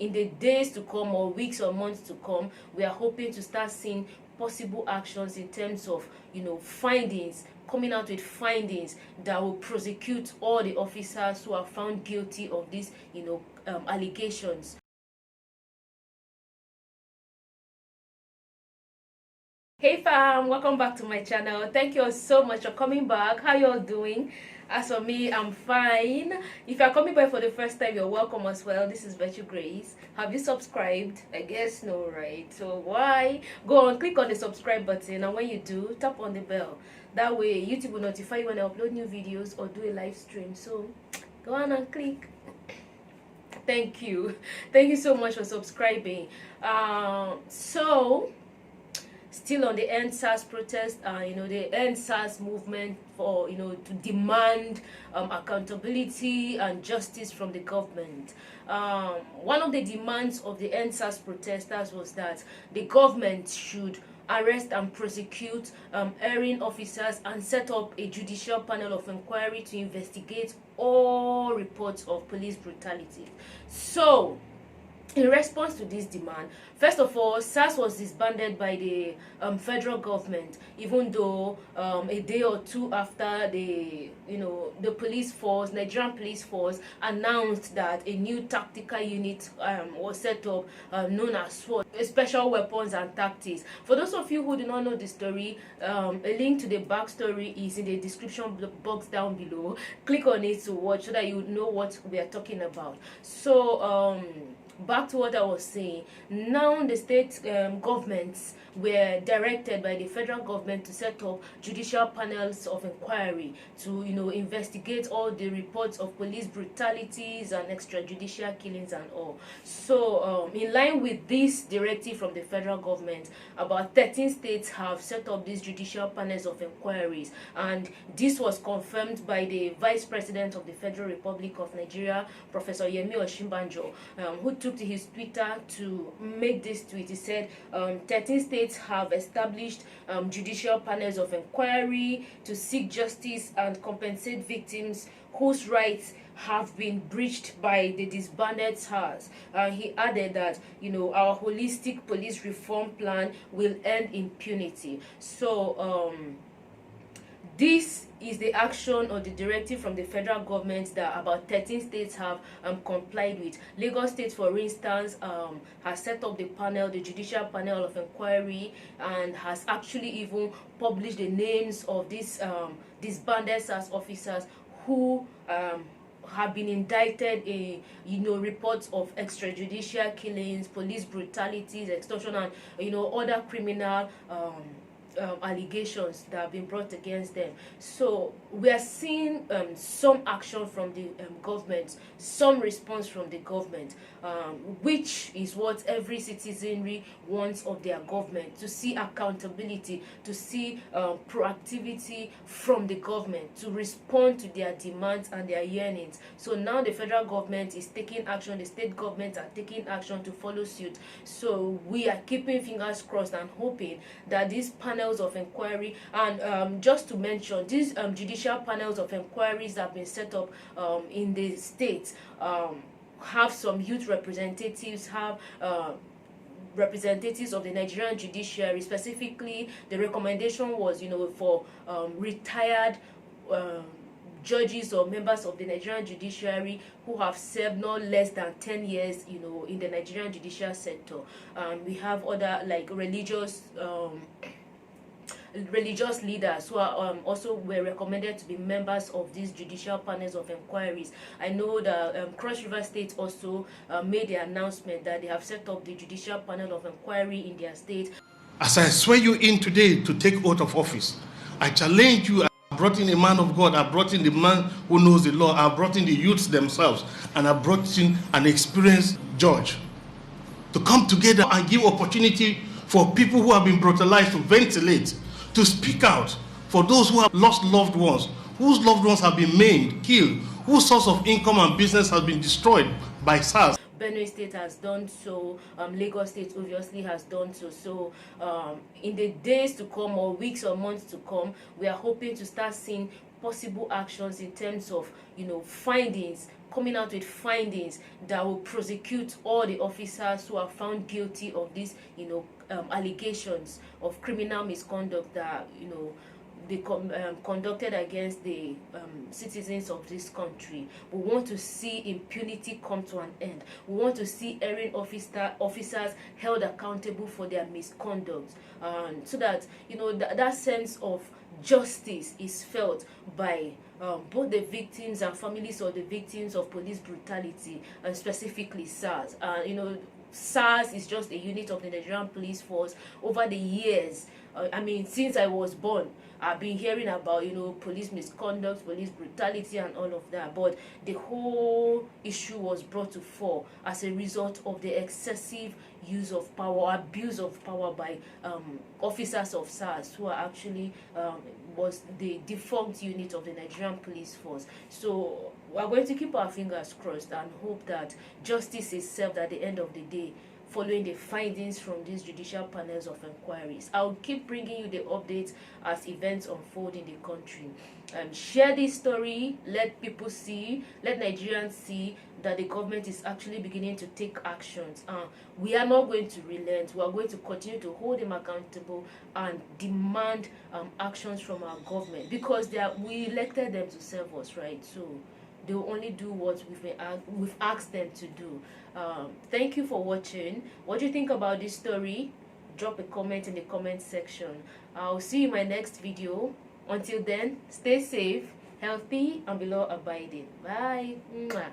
in the days to come or weeks or months to come, we are hoping to start seeing possible actions in terms of, findings, coming out with findings that will prosecute all the officers who are found guilty of these, allegations. Hey fam, welcome back to my channel. Thank you all so much for coming back. How you all doing? As for me, I'm fine. If you're coming back for the first time, you're welcome as well. This is Virtue Grace. Have you subscribed? I guess no, right? So why? Go on, click on the subscribe button, and when you do, tap on the bell. That way YouTube will notify you when I upload new videos or do a live stream. So go on and click. Thank you so much for subscribing. Still on the Endsars protest, the Endsars movement for, to demand accountability and justice from the government. One of the demands of the Endsars protesters was that the government should arrest and prosecute erring officers and set up a judicial panel of inquiry to investigate all reports of police brutality. So, in response to this demand, first of all, SARS was disbanded by the federal government, even though a day or two after the police force, Nigerian police force, announced that a new tactical unit was set up, known as SWAT, Special Weapons and Tactics. For those of you who do not know the story, a link to the backstory is in the description box down below. Click on it to watch so that you know what we are talking about. So, back to what I was saying. Now the state governments were directed by the federal government to set up judicial panels of inquiry to investigate all the reports of police brutalities and extrajudicial killings and all. So in line with this directive from the federal government, about 13 states have set up these judicial panels of inquiries, and this was confirmed by the Vice President of the Federal Republic of Nigeria, Professor Yemi Osinbajo, who took to his Twitter to make this tweet. He said 13 states have established judicial panels of inquiry to seek justice and compensate victims whose rights have been breached by the disbanded SARS. He added that our holistic police reform plan will end impunity. So this is the action or the directive from the federal government that about 13 states have complied with. Lagos State, for instance, has set up the panel, the judicial panel of inquiry, and has actually even published the names of these disbanded SARS officers who have been indicted in reports of extrajudicial killings, police brutalities, extortion, and other criminal allegations that have been brought against them. So we are seeing some action from the government, some response from the government, which is what every citizenry wants of their government, to see accountability, to see proactivity from the government, to respond to their demands and their yearnings. So now the federal government is taking action, the state governments are taking action to follow suit. So we are keeping fingers crossed and hoping that these panels of inquiry, and just to mention, these judicial panels of inquiries that have been set up in the states have some youth representatives, have representatives of the Nigerian judiciary. Specifically, the recommendation was for retired judges or members of the Nigerian judiciary who have served not less than 10 years in the Nigerian judicial sector. We have other like religious leaders who are also were recommended to be members of these judicial panels of inquiries. I know that Cross River State also made the announcement that they have set up the judicial panel of inquiry in their state. As I swear you in today to take oath of office, I challenge you. I brought in a man of God, I brought in the man who knows the law, I brought in the youths themselves, and I brought in an experienced judge to come together and give opportunity for people who have been brutalized to ventilate, to speak out, for those who have lost loved ones, whose loved ones have been maimed, killed, whose source of income and business has been destroyed by SARS. Benue State has done so, Lagos State obviously has done so. So in the days to come or weeks or months to come, we are hoping to start seeing possible actions in terms of findings, coming out with findings that will prosecute all the officers who are found guilty of these, allegations of criminal misconduct that, they conducted against the citizens of this country. We want to see impunity come to an end. We want to see erring officers held accountable for their misconduct, so that that sense of justice is felt by both the victims and families of the victims of police brutality, and specifically SARS. SARS is just a unit of the Nigerian police force. Over the years, since I was born, I've been hearing about, police misconduct, police brutality, and all of that. But the whole issue was brought to fore as a result of the excessive use of power, abuse of power by officers of SARS, who are actually was the defunct unit of the Nigerian police force. So we're going to keep our fingers crossed and hope that justice is served at the end of the day, following the findings from these judicial panels of inquiries. I'll keep bringing you the updates as events unfold in the country. Share this story, let people see, let Nigerians see that the government is actually beginning to take actions. We are not going to relent. We are going to continue to hold them accountable and demand actions from our government, because we elected them to serve us, right? So they will only do what we've asked them to do. Thank you for watching. What do you think about this story? Drop a comment in the comment section. I'll see you in my next video. Until then, stay safe, healthy, and be law abiding. Bye. Mwah.